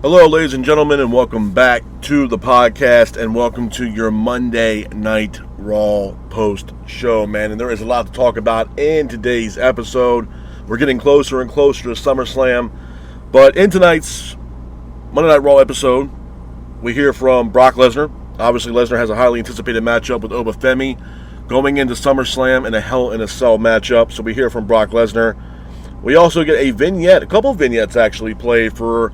Hello, ladies and gentlemen, and welcome back to the podcast, and welcome to your Monday Night Raw post-show, man. And there is a lot to talk about in today's episode. We're getting closer and closer to SummerSlam, but in tonight's Monday Night Raw episode, we hear from Brock Lesnar. Obviously, Lesnar has a highly anticipated matchup with Obafemi going into SummerSlam in a Hell in a Cell matchup, so we hear from Brock Lesnar. We also get a vignette, a couple of vignettes actually, played for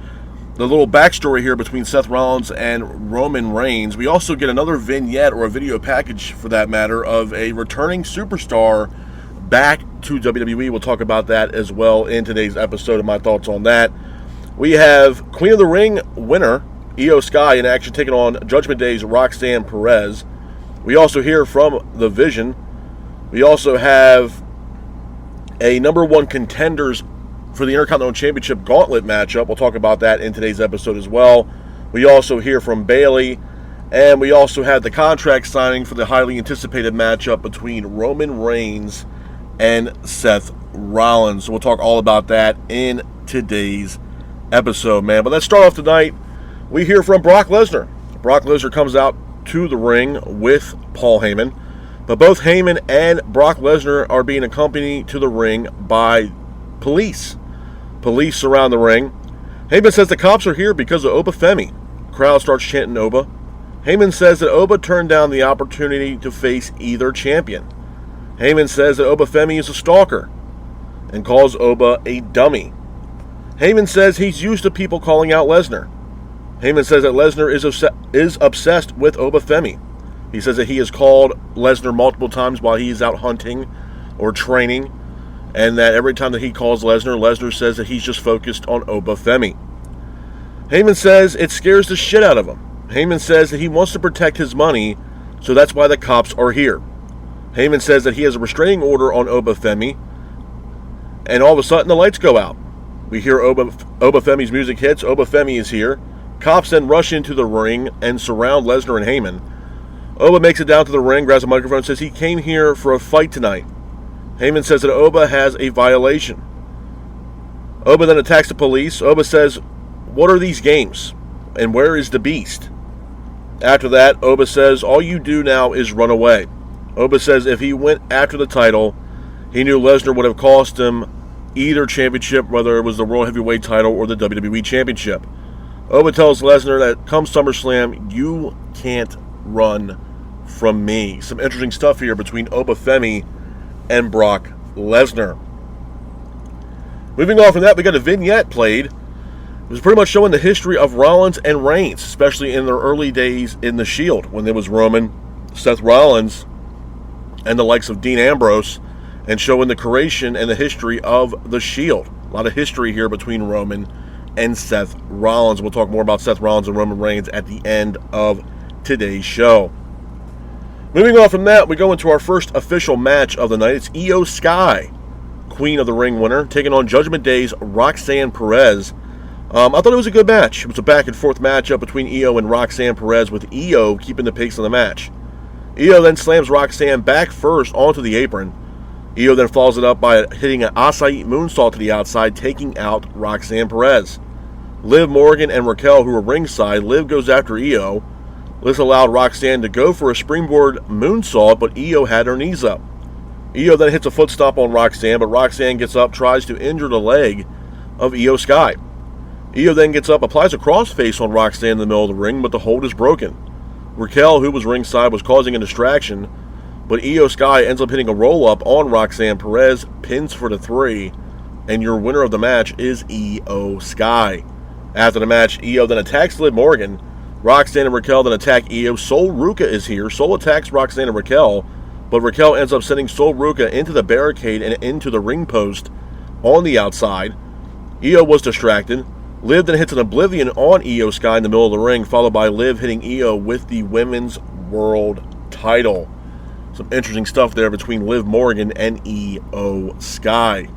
the little backstory here between Seth Rollins and Roman Reigns. We also get another vignette, or a video package for that matter, of a returning superstar back to WWE. We'll talk about that as well in today's episode and my thoughts on that. We have Queen of the Ring winner Io Sky in action taking on Judgment Day's Roxanne Perez. We also hear from The Vision. We also have a number one contenders for the Intercontinental Championship Gauntlet matchup. We'll talk about that in today's episode as well. We also hear from Bayley, and we also have the contract signing for the highly anticipated matchup between Roman Reigns and Seth Rollins. So we'll talk all about that in today's episode, man. But let's start off tonight. We hear from Brock Lesnar. Brock Lesnar comes out to the ring with Paul Heyman, but both Heyman and Brock Lesnar are being accompanied to the ring by police. Police surround the ring. Heyman says the cops are here because of Obafemi. Crowd starts chanting Oba. Heyman says that Oba turned down the opportunity to face either champion. Heyman says that Obafemi is a stalker and calls Oba a dummy. Heyman says he's used to people calling out Lesnar. Heyman says that Lesnar is obsessed with Obafemi. He says that he has called Lesnar multiple times while he is out hunting or training, and that every time that he calls Lesnar, Lesnar says that he's just focused on Obafemi. Heyman says it scares the shit out of him. Heyman says that he wants to protect his money, so that's why the cops are here. Heyman says that he has a restraining order on Obafemi, and all of a sudden the lights go out. We hear Obafemi's music hits. Obafemi is here. Cops then rush into the ring and surround Lesnar and Heyman. Oba makes it down to the ring, grabs a microphone, and says he came here for a fight tonight. Heyman says that Oba has a violation. Oba then attacks the police. Oba says, "What are these games? And where is the beast?" After that, Oba says, "All you do now is run away." Oba says if he went after the title, he knew Lesnar would have cost him either championship, whether it was the World Heavyweight title or the WWE Championship. Oba tells Lesnar that come SummerSlam, you can't run from me. Some interesting stuff here between Obafemi and Brock Lesnar. Moving on from that, we got a vignette played. It was pretty much showing the history of Rollins and Reigns, especially in their early days in the Shield, when there was Roman, Seth Rollins, and the likes of Dean Ambrose, and showing the creation and the history of the Shield. A lot of history here between Roman and Seth Rollins. We'll talk more about Seth Rollins and Roman Reigns at the end of today's show. Moving on from that, we go into our first official match of the night. It's Io Sky, Queen of the Ring winner, taking on Judgment Day's Roxanne Perez. I thought it was a good match. It was a back-and-forth matchup between Io and Roxanne Perez, with Io keeping the pace of the match. Io then slams Roxanne back first onto the apron. Io then follows it up by hitting an acai moonsault to the outside, taking out Roxanne Perez. Liv Morgan and Raquel, who were ringside, Liv goes after Io. This allowed Roxanne to go for a springboard moonsault, but Io had her knees up. Io then hits a foot stomp on Roxanne, but Roxanne gets up, tries to injure the leg of Io Sky. Io then gets up, applies a crossface on Roxanne in the middle of the ring, but the hold is broken. Raquel, who was ringside, was causing a distraction, but Io Sky ends up hitting a roll-up on Roxanne Perez, pins for the 3, and your winner of the match is Io Sky. After the match, Io then attacks Liv Morgan. Roxanne and Raquel then attack Io. Sol Ruca is here. Sol attacks Roxanne and Raquel, but Raquel ends up sending Sol Ruca into the barricade and into the ring post on the outside. Io was distracted. Liv then hits an Oblivion on Io Sky in the middle of the ring, followed by Liv hitting Io with the Women's World title. Some interesting stuff there between Liv Morgan and Io Sky.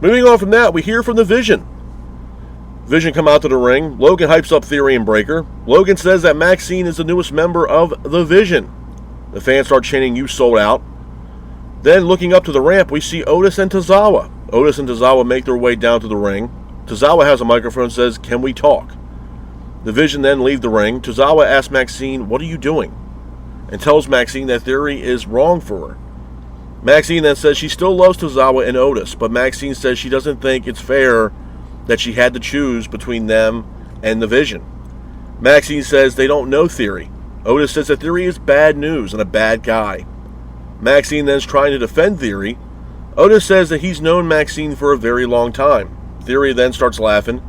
Moving on from that, we hear from The Vision. Vision come out to the ring. Logan hypes up Theory and Breaker. Logan says that Maxine is the newest member of The Vision. The fans start chanting, "You sold out." Then, looking up to the ramp, we see Otis and Tozawa. Otis and Tozawa make their way down to the ring. Tozawa has a microphone and says, "Can we talk?" The Vision then leave the ring. Tozawa asks Maxine, "What are you doing?" and tells Maxine that Theory is wrong for her. Maxine then says she still loves Tozawa and Otis, but Maxine says she doesn't think it's fair that she had to choose between them and the Vision. Maxine says they don't know Theory. Otis says that Theory is bad news and a bad guy. Maxine then is trying to defend Theory. Otis says that he's known Maxine for a very long time. Theory then starts laughing.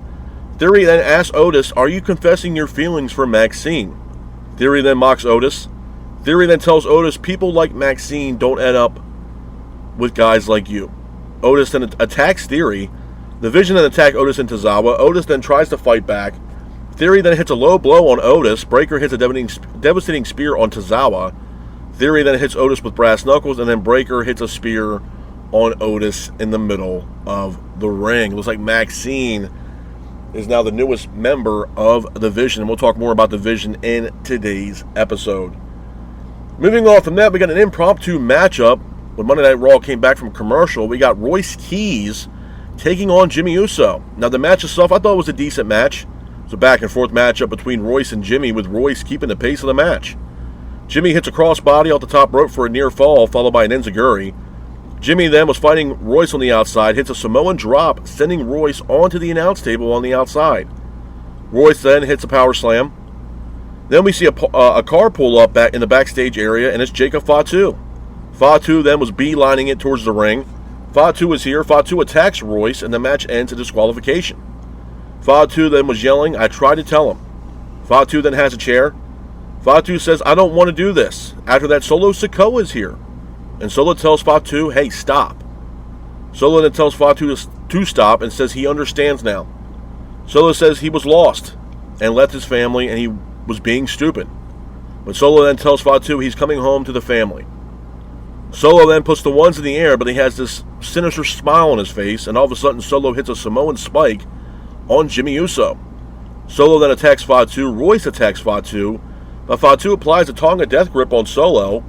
Theory then asks Otis, "Are you confessing your feelings for Maxine?" Theory then mocks Otis. Theory then tells Otis people like Maxine don't end up with guys like you. Otis then attacks Theory. The Vision then attack Otis and Tozawa. Otis then tries to fight back. Theory then hits a low blow on Otis. Breaker hits a devastating spear on Tozawa. Theory then hits Otis with brass knuckles, and then Breaker hits a spear on Otis in the middle of the ring. It looks like Maxine is now the newest member of the Vision, and we'll talk more about the Vision in today's episode. Moving on from that, we got an impromptu matchup. When Monday Night Raw came back from commercial, we got Royce Keys taking on Jimmy Uso. Now, the match itself, I thought was a decent match. It was a back-and-forth matchup between Royce and Jimmy, with Royce keeping the pace of the match. Jimmy hits a crossbody off the top rope for a near fall, followed by an enziguri. Jimmy then was fighting Royce on the outside, hits a Samoan drop, sending Royce onto the announce table on the outside. Royce then hits a power slam. Then we see a car pull up back in the backstage area, and it's Jacob Fatu. Fatu then was beelining it towards the ring. Fatu is here. Fatu attacks Royce, and the match ends in disqualification. Fatu then was yelling, "I tried to tell him." Fatu then has a chair. Fatu says, "I don't want to do this." After that, Solo Sikoa is here. And Solo tells Fatu, "Hey, stop." Solo then tells Fatu to stop and says he understands now. Solo says he was lost and left his family and he was being stupid. But Solo then tells Fatu he's coming home to the family. Solo then puts the ones in the air, but he has this sinister smile on his face, and all of a sudden Solo hits a Samoan spike on Jimmy Uso. Solo then attacks Fatu. Royce attacks Fatu, but Fatu applies a Tonga death grip on Solo.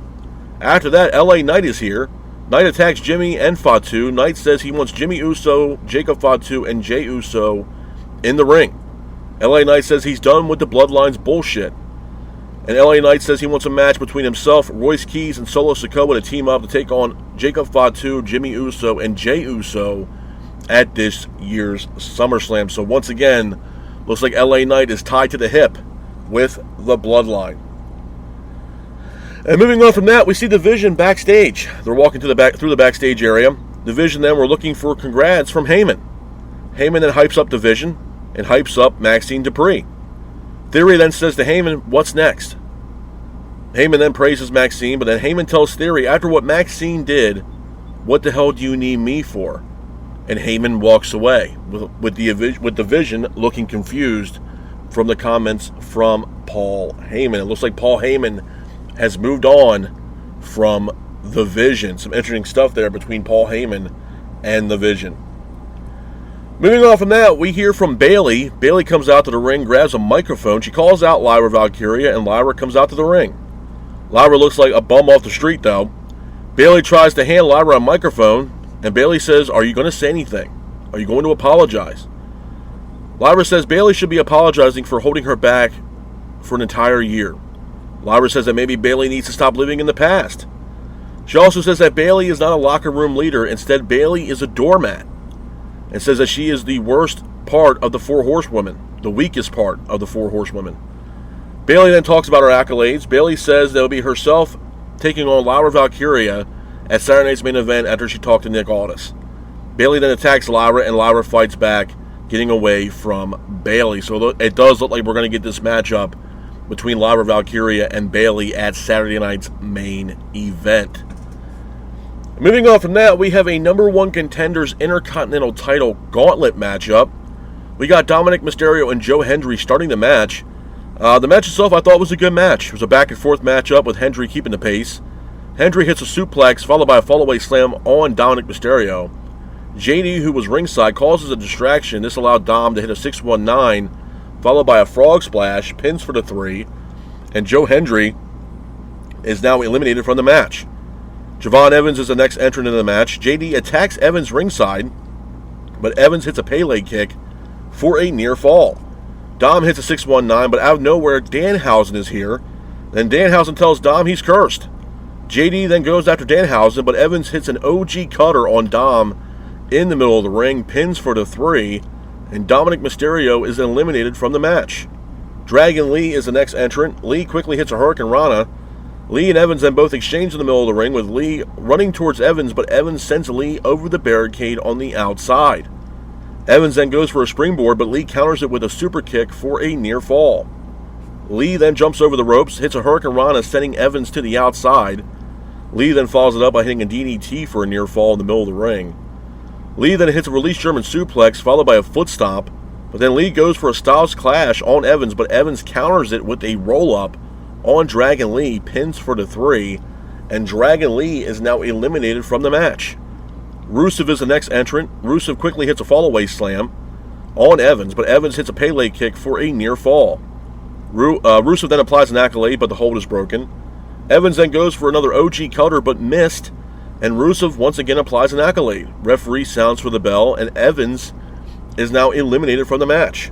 After that, LA Knight is here. Knight attacks Jimmy and Fatu. Knight says he wants Jimmy Uso, Jacob Fatu, and Jey Uso in the ring. LA Knight says he's done with the Bloodline's bullshit. And LA Knight says he wants a match between himself, Royce Keys, and Solo Sikoa to team up to take on Jacob Fatu, Jimmy Uso, and Jey Uso at this year's SummerSlam. So once again, looks like LA Knight is tied to the hip with the Bloodline. And moving on from that, we see the Vision backstage. They're walking through the backstage area. The Vision then were looking for congrats from Heyman. Heyman then hypes up the Vision and hypes up Maxine Dupree. Theory then says to Heyman, "What's next?" Heyman then praises Maxine, but then Heyman tells Theory, after what Maxine did, "What the hell do you need me for?" And Heyman walks away with the Vision looking confused from the comments from Paul Heyman. It looks like Paul Heyman has moved on from the Vision. Some interesting stuff there between Paul Heyman and the Vision. Moving on from that, we hear from Bayley. Bayley comes out to the ring, grabs a microphone. She calls out Lyra Valkyria, and Lyra comes out to the ring. Lyra looks like a bum off the street, though. Bayley tries to hand Lyra a microphone, and Bayley says, "Are you going to say anything? Are you going to apologize?" Lyra says Bayley should be apologizing for holding her back for an entire year. Lyra says that maybe Bayley needs to stop living in the past. She also says that Bayley is not a locker room leader. Instead, Bayley is a doormat. And says that she is the worst part of the Four Horsewomen, the weakest part of the Four Horsewomen. Bayley then talks about her accolades. Bayley says that it will be herself taking on Lyra Valkyria at Saturday night's main event after she talked to Nick Aldis. Bayley then attacks Lyra, and Lyra fights back, getting away from Bayley. So it does look like we're going to get this matchup between Lyra Valkyria and Bayley at Saturday night's main event. Moving on from that, we have a number one contenders Intercontinental title gauntlet matchup. We got Dominic Mysterio and Joe Hendry starting the match. The match itself I thought was a good match. It was a back and forth matchup with Hendry keeping the pace. Hendry hits a suplex followed by a fallaway slam on Dominic Mysterio. JD, who was ringside, causes a distraction. This allowed Dom to hit a 619 followed by a frog splash, pins for the 3, and Joe Hendry is now eliminated from the match. Javon Evans is the next entrant in the match. JD attacks Evans ringside, but Evans hits a Pele kick for a near fall. Dom hits a 619, but out of nowhere, Danhausen is here. Then Danhausen tells Dom he's cursed. JD then goes after Danhausen, but Evans hits an OG cutter on Dom in the middle of the ring, pins for the 3, and Dominic Mysterio is eliminated from the match. Dragon Lee is the next entrant. Lee quickly hits a Hurricane Rana. Lee and Evans then both exchange in the middle of the ring, with Lee running towards Evans, but Evans sends Lee over the barricade on the outside. Evans then goes for a springboard, but Lee counters it with a super kick for a near fall. Lee then jumps over the ropes, hits a Hurricane Rana, sending Evans to the outside. Lee then follows it up by hitting a DDT for a near fall in the middle of the ring. Lee then hits a release German suplex, followed by a foot stomp, but then Lee goes for a Styles Clash on Evans, but Evans counters it with a roll-up on Dragon Lee, pins for the 3, and Dragon Lee is now eliminated from the match. Rusev is the next entrant. Rusev quickly hits a fallaway slam on Evans, but Evans hits a Pele kick for a near fall. Rusev then applies an accolade, but the hold is broken. Evans then goes for another OG cutter, but missed, and Rusev once again applies an accolade. Referee sounds for the bell, and Evans is now eliminated from the match.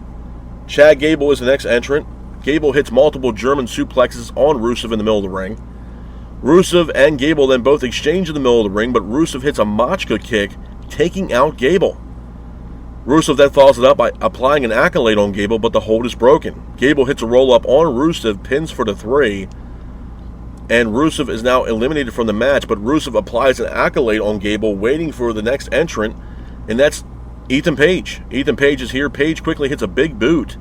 Chad Gable is the next entrant. Gable hits multiple German suplexes on Rusev in the middle of the ring. Rusev and Gable then both exchange in the middle of the ring, but Rusev hits a Machka kick, taking out Gable. Rusev then follows it up by applying an accolade on Gable, but the hold is broken. Gable hits a roll-up on Rusev, pins for the 3, and Rusev is now eliminated from the match, but Rusev applies an accolade on Gable, waiting for the next entrant, and that's Ethan Page. Ethan Page is here. Page quickly hits a big boot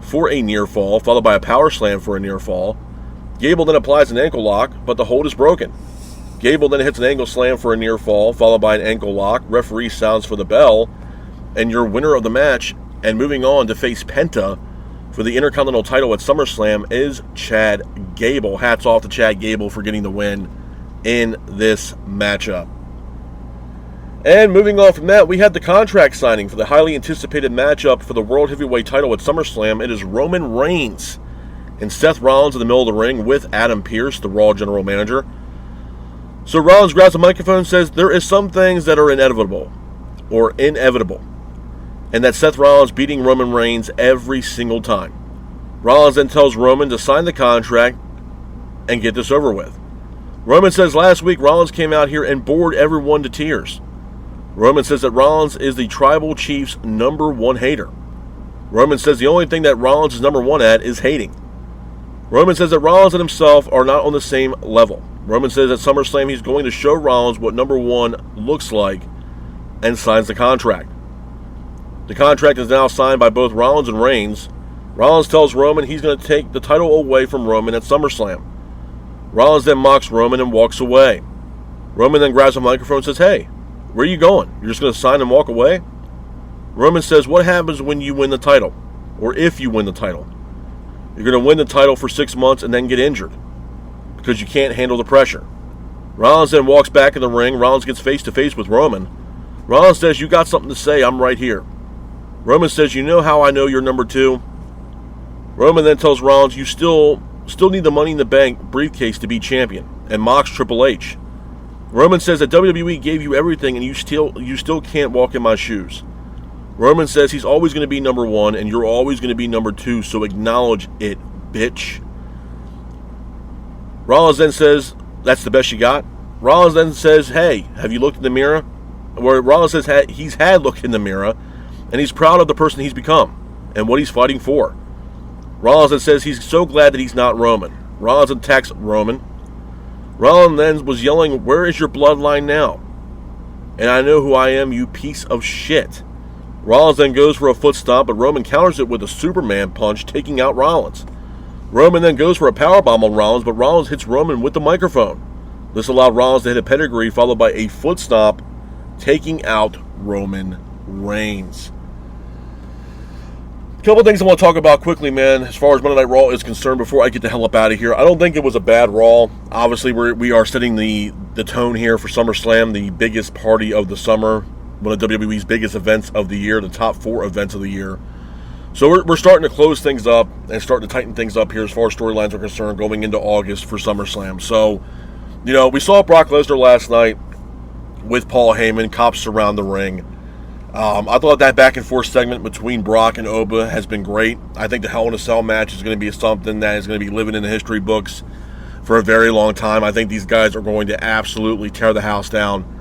for a near fall, followed by a power slam for a near fall. Gable then applies an ankle lock, but the hold is broken. Gable then hits an ankle slam for a near fall, followed by an ankle lock. Referee sounds for the bell, and your winner of the match, and moving on to face Penta for the Intercontinental title at SummerSlam, is Chad Gable. Hats off to Chad Gable for getting the win in this matchup. And moving on from that, we had the contract signing for the highly anticipated matchup for the World Heavyweight title at SummerSlam. It is Roman Reigns and Seth Rollins in the middle of the ring with Adam Pearce, the Raw general manager. So Rollins grabs the microphone and says there is some things that are inevitable, and that Seth Rollins beating Roman Reigns every single time. Rollins then tells Roman to sign the contract and get this over with. Roman says last week Rollins came out here and bored everyone to tears. Roman says that Rollins is the Tribal Chief's #1 hater. Roman says the only thing that Rollins is #1 at is hating. Roman says that Rollins and himself are not on the same level. Roman says at SummerSlam he's going to show Rollins what #1 looks like and signs the contract. The contract is now signed by both Rollins and Reigns. Rollins tells Roman he's going to take the title away from Roman at SummerSlam. Rollins then mocks Roman and walks away. Roman then grabs a microphone and says, "Hey, where are you going? You're just going to sign and walk away?" Roman says, "What happens when you win the title? Or if you win the title? You're going to win the title for 6 months and then get injured because you can't handle the pressure." Rollins then walks back in the ring. Rollins gets face-to-face with Roman. Rollins says, "You got something to say, I'm right here." Roman says, "You know how I know you're #2? Roman then tells Rollins, "You still need the Money in the Bank briefcase to be champion," and mocks Triple H. Roman says that WWE gave you everything and you still can't walk in my shoes. Roman says he's always going to be #1 and you're always going to be #2, so acknowledge it, bitch. Rollins then says, "That's the best you got?" Rollins then says, "Hey, have you looked in the mirror?" Where Rollins says he's had looked in the mirror and he's proud of the person he's become and what he's fighting for. Rollins then says he's so glad that he's not Roman. Rollins attacks Roman. Rollins then was yelling, "Where is your bloodline now? And I know who I am, you piece of shit." Rollins then goes for a foot stomp, but Roman counters it with a Superman punch, taking out Rollins. Roman then goes for a powerbomb on Rollins, but Rollins hits Roman with the microphone. This allowed Rollins to hit a pedigree, followed by a foot stomp, taking out Roman Reigns. A couple things I want to talk about quickly, man, as far as Monday Night Raw is concerned before I get the hell up out of here. I don't think it was a bad Raw. Obviously, we are setting the tone here for SummerSlam, the biggest party of the summer, one of WWE's biggest events of the year, the top 4 events of the year. So we're starting to close things up and starting to tighten things up here as far as storylines are concerned going into August for SummerSlam. So, we saw Brock Lesnar last night with Paul Heyman, cops surround the ring. I thought that back and forth segment between Brock and Oba has been great. I think the Hell in a Cell match is going to be something that is going to be living in the history books for a very long time. I think these guys are going to absolutely tear the house down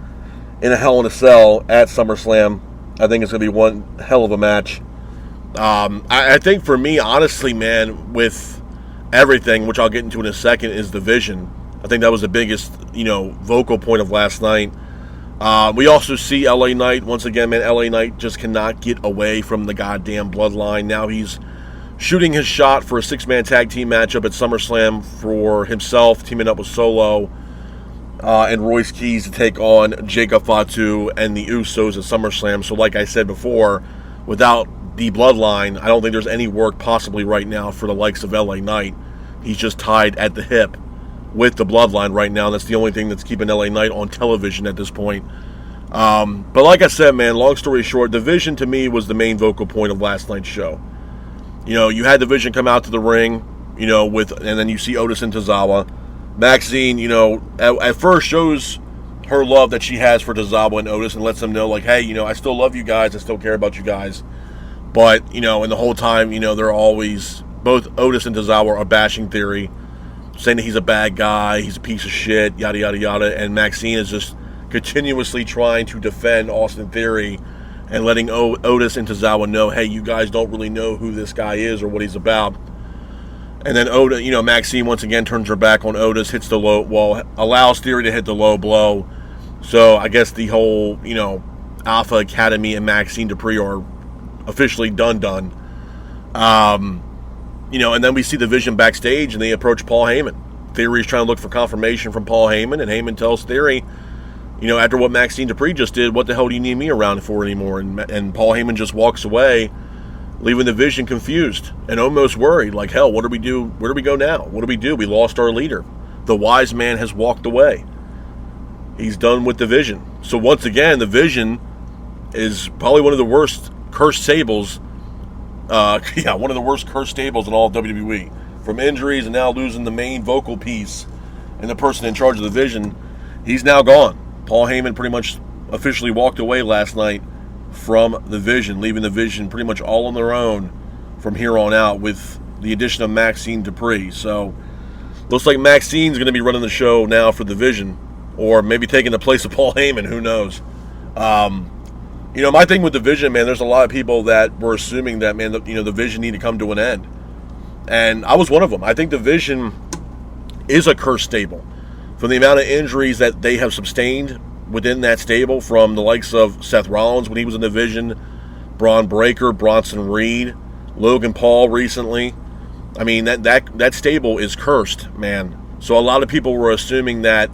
in a Hell in a Cell at SummerSlam. I think it's going to be one hell of a match. I think for me, honestly, man, with everything, which I'll get into in a second, is the Vision. I think that was the biggest, vocal point of last night. We also see LA Knight. Once again, man, LA Knight just cannot get away from the goddamn bloodline. Now he's shooting his shot for a six-man tag team matchup at SummerSlam for himself, teaming up with Solo and Royce Keys to take on Jacob Fatu and the Usos at SummerSlam. So like I said before, without the bloodline, I don't think there's any work possibly right now for the likes of LA Knight. He's just tied at the hip with the bloodline right now. That's the only thing that's keeping LA Knight on television at this point. But like I said, man, long story short, the Vision to me was the main vocal point of last night's show. You had the Vision come out to the ring, and then you see Otis and Tozawa. Maxine, at first shows her love that she has for Tozawa and Otis and lets them know, like, hey, I still love you guys, I still care about you guys. But, and the whole time, they're always, both Otis and Tozawa are bashing Theory, saying that he's a bad guy, he's a piece of shit, yada, yada, yada. And Maxine is just continuously trying to defend Austin Theory and letting Otis and Tozawa know, hey, you guys don't really know who this guy is or what he's about. And then Maxine once again turns her back on Otis, hits the low, allows Theory to hit the low blow. So I guess the whole, Alpha Academy and Maxine Dupree are officially done. And then we see the Vision backstage, and they approach Paul Heyman. Theory's trying to look for confirmation from Paul Heyman, and Heyman tells Theory, after what Maxine Dupree just did, what the hell do you need me around for anymore? And Paul Heyman just walks away, leaving the Vision confused and almost worried, like, hell, what do we do? Where do we go now? What do we do? We lost our leader. The wise man has walked away. He's done with the Vision. So once again, the Vision is probably one of the worst cursed stables. One of the worst cursed stables in all of WWE. From injuries and now losing the main vocal piece and the person in charge of the Vision, he's now gone. Paul Heyman pretty much officially walked away last night from the Vision, leaving the Vision pretty much all on their own from here on out with the addition of Maxine Dupree. So, looks like Maxine's going to be running the show now for the Vision, or maybe taking the place of Paul Heyman, who knows. My thing with the Vision, man, there's a lot of people that were assuming that, man, the Vision need to come to an end. And I was one of them. I think the Vision is a cursed stable. From the amount of injuries that they have sustained within that stable, from the likes of Seth Rollins when he was in the Vision, Braun Breaker, Bronson Reed, Logan Paul recently. I mean, that stable is cursed, man. So a lot of people were assuming that,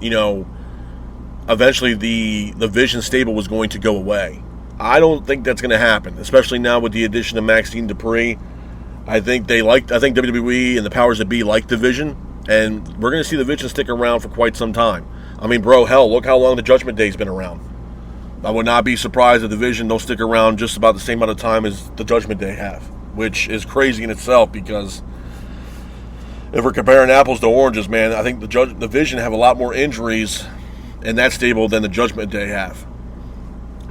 eventually the Vision stable was going to go away. I don't think that's going to happen, especially now with the addition of Maxine Dupree. I think WWE and the powers that be like the Vision, and we're going to see the Vision stick around for quite some time. I mean, bro, hell, look how long the Judgment Day's been around. I would not be surprised if the Vision don't stick around just about the same amount of time as the Judgment Day have, which is crazy in itself, because if we're comparing apples to oranges, man, I think the Vision have a lot more injuries in that stable than the Judgment Day have.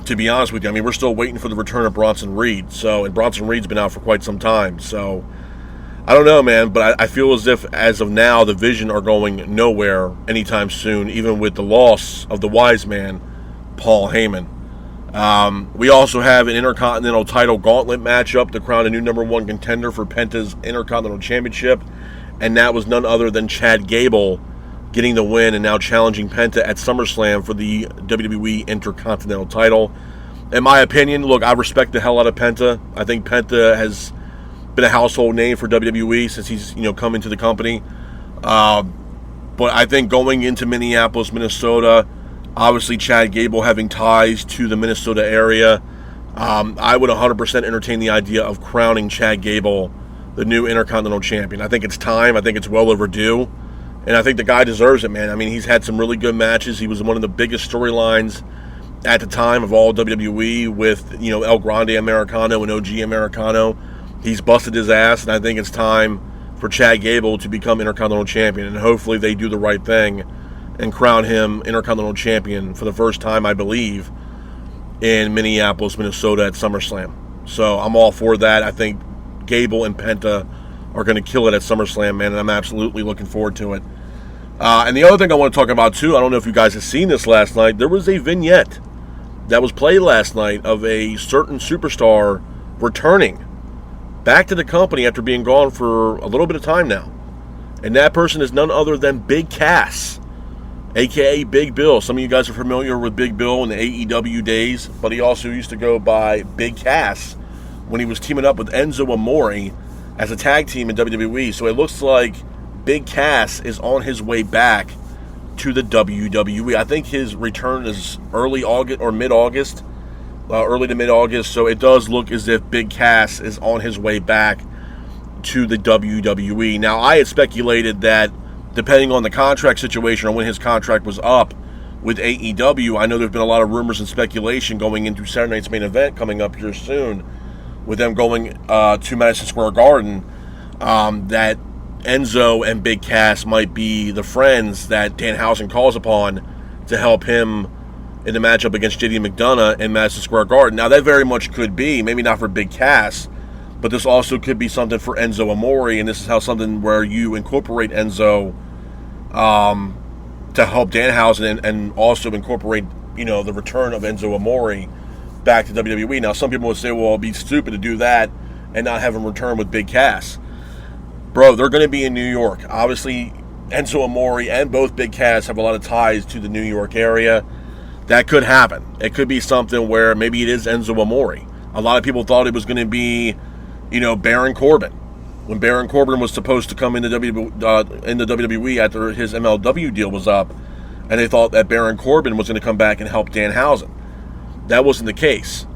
To be honest with you, I mean, we're still waiting for the return of Bronson Reed. And Bronson Reed's been out for quite some time. So, I don't know, man, but I feel as if, as of now, the Vision are going nowhere anytime soon, even with the loss of the wise man, Paul Heyman. We also have an Intercontinental title gauntlet matchup to crown a new number one contender for Penta's Intercontinental Championship. And that was none other than Chad Gable getting the win and now challenging Penta at SummerSlam for the WWE Intercontinental title. In my opinion, look, I respect the hell out of Penta. I think Penta has been a household name for WWE since he's come into the company. But I think going into Minneapolis, Minnesota, obviously Chad Gable having ties to the Minnesota area, I would 100% entertain the idea of crowning Chad Gable the new Intercontinental Champion. I think it's time. I think it's well overdue. And I think the guy deserves it, man. I mean, he's had some really good matches. He was one of the biggest storylines at the time of all WWE with, El Grande Americano and OG Americano. He's busted his ass, and I think it's time for Chad Gable to become Intercontinental Champion. And hopefully they do the right thing and crown him Intercontinental Champion for the first time, I believe, in Minneapolis, Minnesota at SummerSlam. So I'm all for that. I think Gable and Penta are going to kill it at SummerSlam, man, and I'm absolutely looking forward to it. And the other thing I want to talk about, too, I don't know if you guys have seen this last night, there was a vignette that was played last night of a certain superstar returning back to the company after being gone for a little bit of time now. And that person is none other than Big Cass, a.k.a. Big Bill. Some of you guys are familiar with Big Bill in the AEW days, but he also used to go by Big Cass when he was teaming up with Enzo Amore as a tag team in WWE. So it looks like Big Cass is on his way back to the WWE. I think his return is early August or mid-August, early to mid-August. So it does look as if Big Cass is on his way back to the WWE. Now, I had speculated that depending on the contract situation or when his contract was up with AEW, I know there's been a lot of rumors and speculation going into Saturday Night's Main Event coming up here soon with them going to Madison Square Garden, that Enzo and Big Cass might be the friends that Danhausen calls upon to help him in the matchup against JD McDonough in Madison Square Garden. Now, that very much could be, maybe not for Big Cass, but this also could be something for Enzo Amore, and this is how something where you incorporate Enzo to help Danhausen and also incorporate, the return of Enzo Amore back to WWE. Now, some people would say, well, it'd be stupid to do that and not have him return with Big Cass. Bro, they're going to be in New York. Obviously, Enzo Amore and both Big Cass have a lot of ties to the New York area. That could happen. It could be something where maybe it is Enzo Amore. A lot of people thought it was going to be, Baron Corbin. When Baron Corbin was supposed to come into WWE after his MLW deal was up, and they thought that Baron Corbin was going to come back and help Danhausen. That wasn't the case.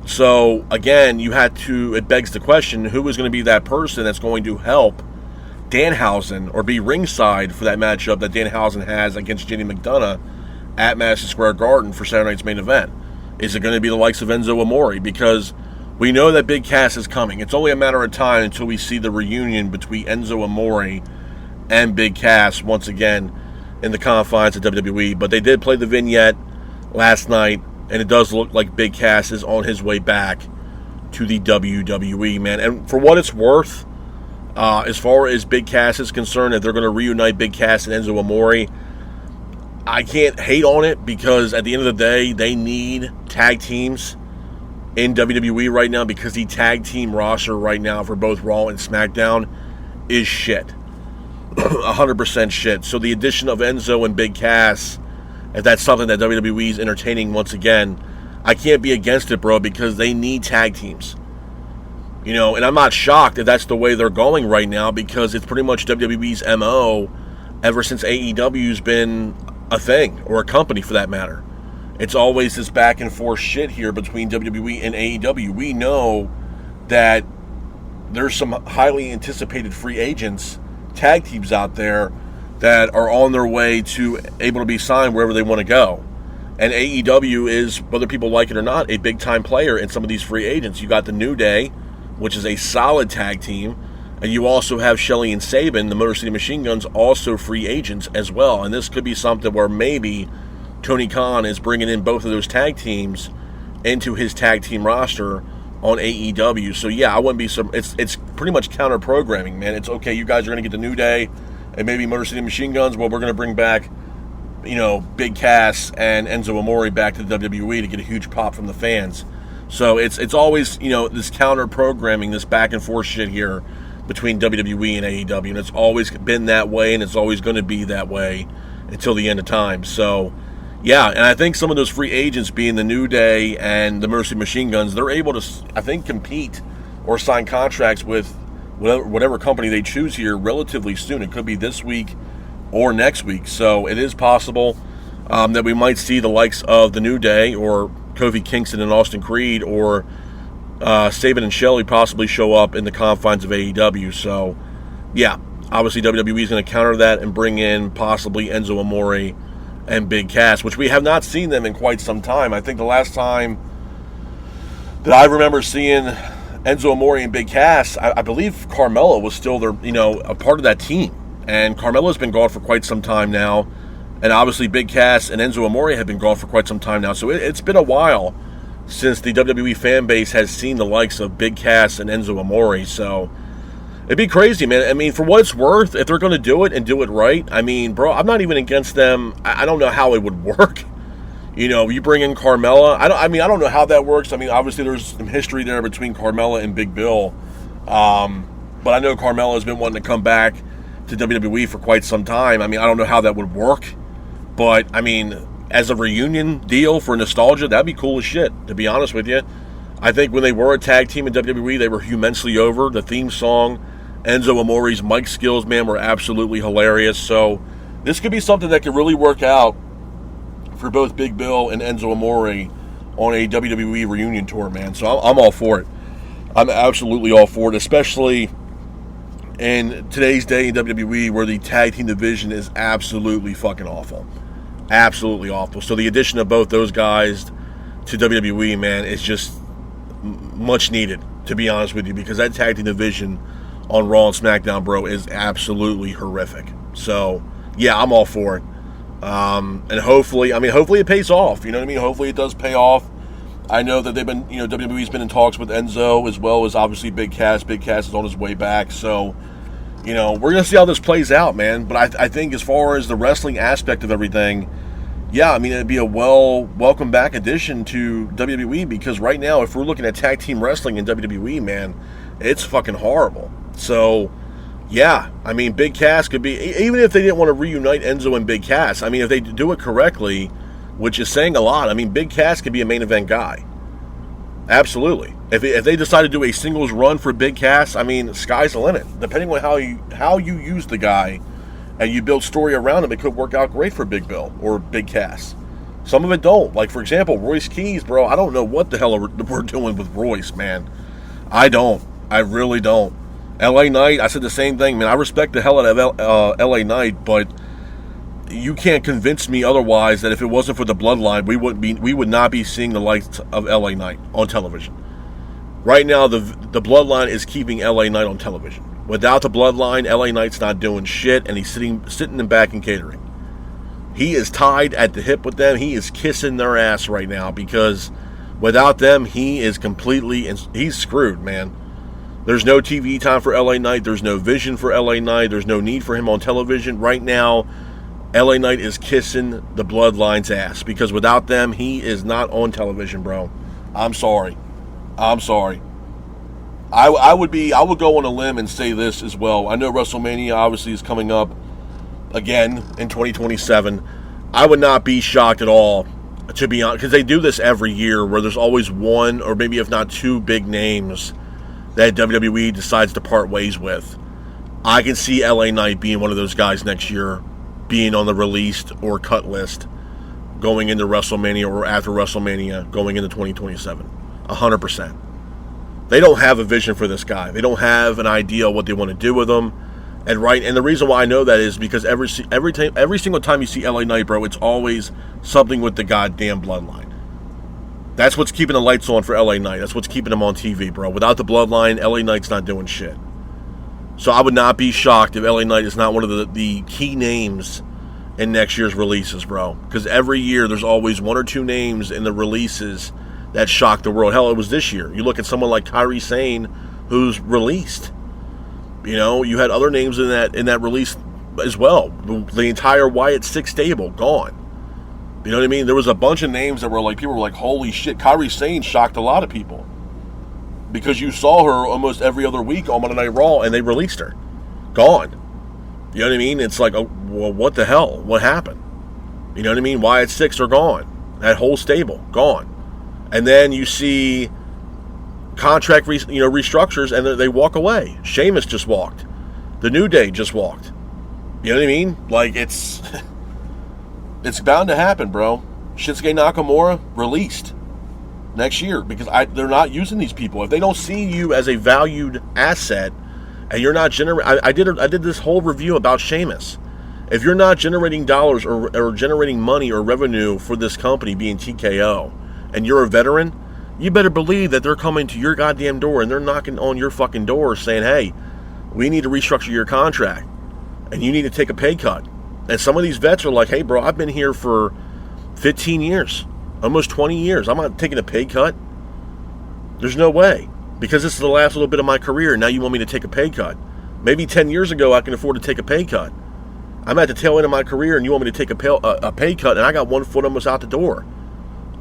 So, again, it begs the question, who is going to be that person that's going to help Danhausen or be ringside for that matchup that Danhausen has against JD McDonough at Madison Square Garden for Saturday Night's Main Event? Is it going to be the likes of Enzo Amore? Because we know that Big Cass is coming. It's only a matter of time until we see the reunion between Enzo Amore and Big Cass once again in the confines of WWE. But they did play the vignette last night, and it does look like Big Cass is on his way back to the WWE, man. And for what it's worth, as far as Big Cass is concerned, if they're going to reunite Big Cass and Enzo Amore, I can't hate on it because at the end of the day, they need tag teams in WWE right now because the tag team roster right now for both Raw and SmackDown is shit. 100% shit. So the addition of Enzo and Big Cass, if that's something that WWE is entertaining once again, I can't be against it, bro, because they need tag teams. And I'm not shocked if that's the way they're going right now because it's pretty much WWE's MO ever since AEW's been a thing, or a company for that matter. It's always this back and forth shit here between WWE and AEW. We know that there's some highly anticipated free agents, tag teams out there that are on their way to able to be signed wherever they want to go. And AEW is, whether people like it or not, a big-time player in some of these free agents. You got the New Day, which is a solid tag team, and you also have Shelley and Sabin, the Motor City Machine Guns, also free agents as well. And this could be something where maybe Tony Khan is bringing in both of those tag teams into his tag team roster on AEW. So yeah, I wouldn't be it's pretty much counter programming, man. It's okay, you guys are going to get the New Day and maybe Motor City Machine Guns. Well, we're going to bring back, Big Cass and Enzo Amore back to the WWE to get a huge pop from the fans. So it's always, this counter programming, this back and forth shit here between WWE and AEW, and it's always been that way, and it's always going to be that way until the end of time. So yeah, and I think some of those free agents, being the New Day and the Mercy Machine Guns, they're able to, I think, compete or sign contracts with whatever company they choose here relatively soon. It could be this week or next week. So it is possible that we might see the likes of the New Day or Kofi Kingston and Austin Creed or Sabin and Shelley possibly show up in the confines of AEW. So yeah, obviously WWE is going to counter that and bring in possibly Enzo Amore and Big Cass, which we have not seen them in quite some time. I think the last time that I remember seeing Enzo Amore and Big Cass, I believe Carmella was still their, a part of that team. And Carmella's been gone for quite some time now. And obviously Big Cass and Enzo Amore have been gone for quite some time now. So it's been a while since the WWE fan base has seen the likes of Big Cass and Enzo Amore. So it'd be crazy, man. I mean, for what it's worth, if they're going to do it and do it right, I mean, bro, I'm not even against them. I don't know how it would work. You know, you bring in Carmella. I don't know how that works. I mean, obviously there's some history there between Carmella and Big Bill. But I know Carmella has been wanting to come back to WWE for quite some time. I mean, I don't know how that would work. But, I mean, as a reunion deal for nostalgia, that'd be cool as shit, to be honest with you. I think when they were a tag team in WWE, they were immensely over. The theme song, Enzo Amore's mic skills, man, were absolutely hilarious. So this could be something that could really work out for both Big Bill and Enzo Amore on a WWE reunion tour, man. So I'm all for it. I'm absolutely all for it, especially in today's day in WWE where the tag team division is absolutely fucking awful. Absolutely awful. So the addition of both those guys to WWE, man, is just much needed, to be honest with you, because that tag team division on Raw and SmackDown, bro, is absolutely horrific. So, yeah, I'm all for it. And hopefully it pays off. You know what I mean? Hopefully it does pay off. I know that they've been, WWE's been in talks with Enzo as well as obviously Big Cass. Big Cass is on his way back. So, we're going to see how this plays out, man. But I think as far as the wrestling aspect of everything, yeah, I mean, it'd be a welcome back addition to WWE because right now, if we're looking at tag team wrestling in WWE, man, it's fucking horrible. So, yeah, I mean, Big Cass could be, even if they didn't want to reunite Enzo and Big Cass, I mean, if they do it correctly, which is saying a lot, I mean, Big Cass could be a main event guy. Absolutely. If they decide to do a singles run for Big Cass, I mean, sky's the limit. Depending on how you use the guy and you build story around him, it could work out great for Big Bill or Big Cass. Some of it don't. Like, for example, Royce Keys, bro, I don't know what the hell we're doing with Royce, man. I don't. I really don't. LA Knight, I said the same thing, man. I respect the hell out of LA Knight, but you can't convince me otherwise that if it wasn't for the bloodline, we would not be seeing the lights of LA Knight on television. Right now, the bloodline is keeping LA Knight on television. Without the bloodline, LA Knight's not doing shit, and he's sitting in back and catering. He is tied at the hip with them. He is kissing their ass right now because without them, he is he's screwed, man. There's no TV time for LA Knight. There's no vision for LA Knight. There's no need for him on television. Right now, LA Knight is kissing the bloodline's ass because without them, he is not on television, bro. I'm sorry. I would go on a limb and say this as well. I know WrestleMania obviously is coming up again in 2027. I would not be shocked at all, to be honest, because they do this every year where there's always one or maybe if not two big names that WWE decides to part ways with. I can see LA Knight being one of those guys next year, being on the released or cut list going into WrestleMania or after WrestleMania going into 2027. 100%. They don't have a vision for this guy. They don't have an idea of what they want to do with him. And the reason why I know that is because every single time you see LA Knight, bro, it's always something with the goddamn bloodline. That's what's keeping the lights on for LA Knight. That's what's keeping him on TV, bro. Without the bloodline, LA Knight's not doing shit. So I would not be shocked if LA Knight is not one of the key names in next year's releases, bro. Because every year there's always one or two names in the releases that shock the world. Hell, it was this year. You look at someone like Kairi Sane, who's released. You had other names in that release as well. The entire Wyatt Six stable gone. You know what I mean? There was a bunch of names that were like, people were like, holy shit. Kairi Sane shocked a lot of people. Because you saw her almost every other week on Monday Night Raw, and they released her. Gone. You know what I mean? It's like, oh, well, what the hell? What happened? You know what I mean? Wyatt Six are gone. That whole stable, gone. And then you see contract restructures, and they walk away. Sheamus just walked. The New Day just walked. You know what I mean? Like, it's bound to happen, bro. Shinsuke Nakamura released next year because they're not using these people. If they don't see you as a valued asset, and you're not generating, I did this whole review about Sheamus. If you're not generating dollars or generating money or revenue for this company being TKO, and you're a veteran, you better believe that they're coming to your goddamn door and they're knocking on your fucking door saying, hey, we need to restructure your contract and you need to take a pay cut. And some of these vets are like, hey, bro, I've been here for 15 years. Almost 20 years. I'm not taking a pay cut. There's no way. Because this is the last little bit of my career, now you want me to take a pay cut. Maybe 10 years ago I can afford to take a pay cut. I'm at the tail end of my career and you want me to take a pay cut, and I got one foot almost out the door.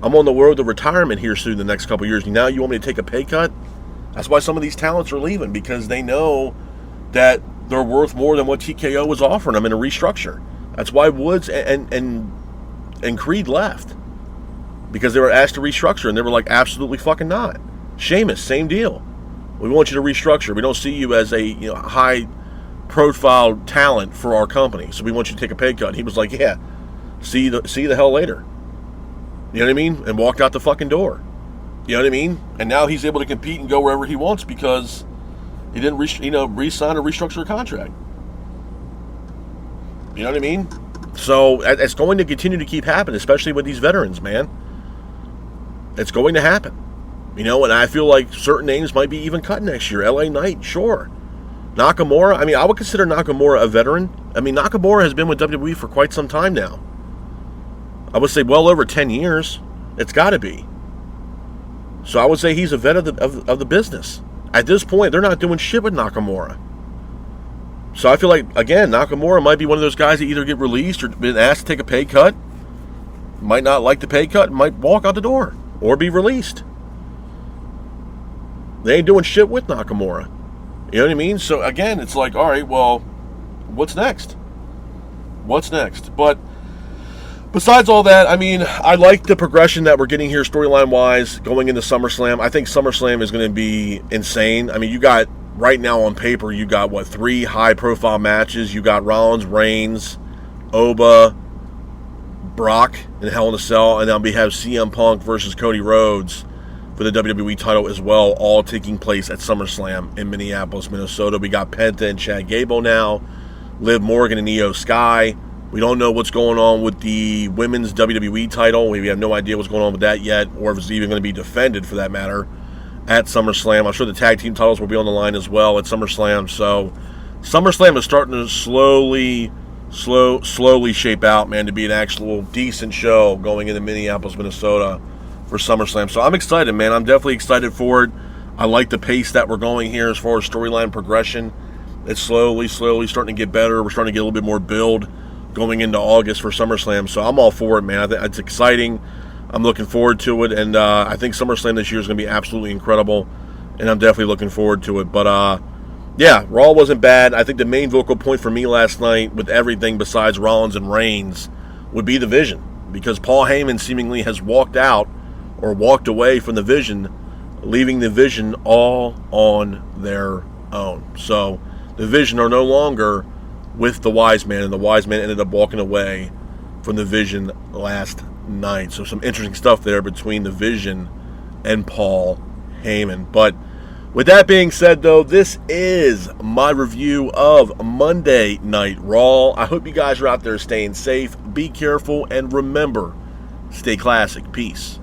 I'm on the road to retirement here soon the next couple of years. Now you want me to take a pay cut? That's why some of these talents are leaving, because they know that they're worth more than what TKO was offering them in a restructure. That's why Woods and Creed left, because they were asked to restructure and they were like, absolutely fucking not. Sheamus, same deal. We want you to restructure. We don't see you as a high profile talent for our company, so we want you to take a pay cut. And he was like, yeah, see you the hell later. You know what I mean? And walked out the fucking door. You know what I mean? And now he's able to compete and go wherever he wants because he didn't re-sign or restructure a contract. You know what I mean? So it's going to continue to keep happening, especially with these veterans, man. It's going to happen. And I feel like certain names might be even cut next year. LA Knight, sure. Nakamura, I would consider Nakamura a veteran. Nakamura has been with WWE for quite some time now. I would say well over 10 years. It's got to be. So I would say he's a vet of the business. At this point, they're not doing shit with Nakamura. So I feel like, again, Nakamura might be one of those guys that either get released or been asked to take a pay cut, might not like the pay cut, might walk out the door, or be released. They ain't doing shit with Nakamura. You know what I mean? So again, it's like, all right, well, what's next? What's next? But besides all that, I like the progression that we're getting here storyline-wise going into SummerSlam. I think SummerSlam is going to be insane. You got, right now on paper, you got, 3 high-profile matches. You got Rollins, Reigns, Oba, Brock in Hell in a Cell, and then we have CM Punk versus Cody Rhodes for the WWE title as well, all taking place at SummerSlam in Minneapolis, Minnesota. We got Penta and Chad Gable now, Liv Morgan and Io Sky. We don't know what's going on with the women's WWE title. We have no idea what's going on with that yet, or if it's even going to be defended, for that matter, at SummerSlam. I'm sure the tag team titles will be on the line as well at SummerSlam. So SummerSlam is starting to slowly shape out, man, to be an actual decent show going into Minneapolis, Minnesota for SummerSlam. So I'm excited, man. I'm definitely excited for it. I like the pace that we're going here as far as storyline progression. It's slowly starting to get better. We're starting to get a little bit more build going into August for SummerSlam. So I'm all for it, man. I think it's exciting. I'm looking forward to it. And I think SummerSlam this year is going to be absolutely incredible. And I'm definitely looking forward to it. But, yeah, Raw wasn't bad. I think the main vocal point for me last night, with everything besides Rollins and Reigns, would be the Vision. Because Paul Heyman seemingly has walked out or walked away from the Vision, leaving the Vision all on their own. So the Vision are no longer with the Wise Man, and the Wise Man ended up walking away from the Vision last night. So some interesting stuff there between the Vision and Paul Heyman. But with that being said, though, this is my review of Monday Night Raw. I hope you guys are out there staying safe, be careful, and remember, stay classic. Peace.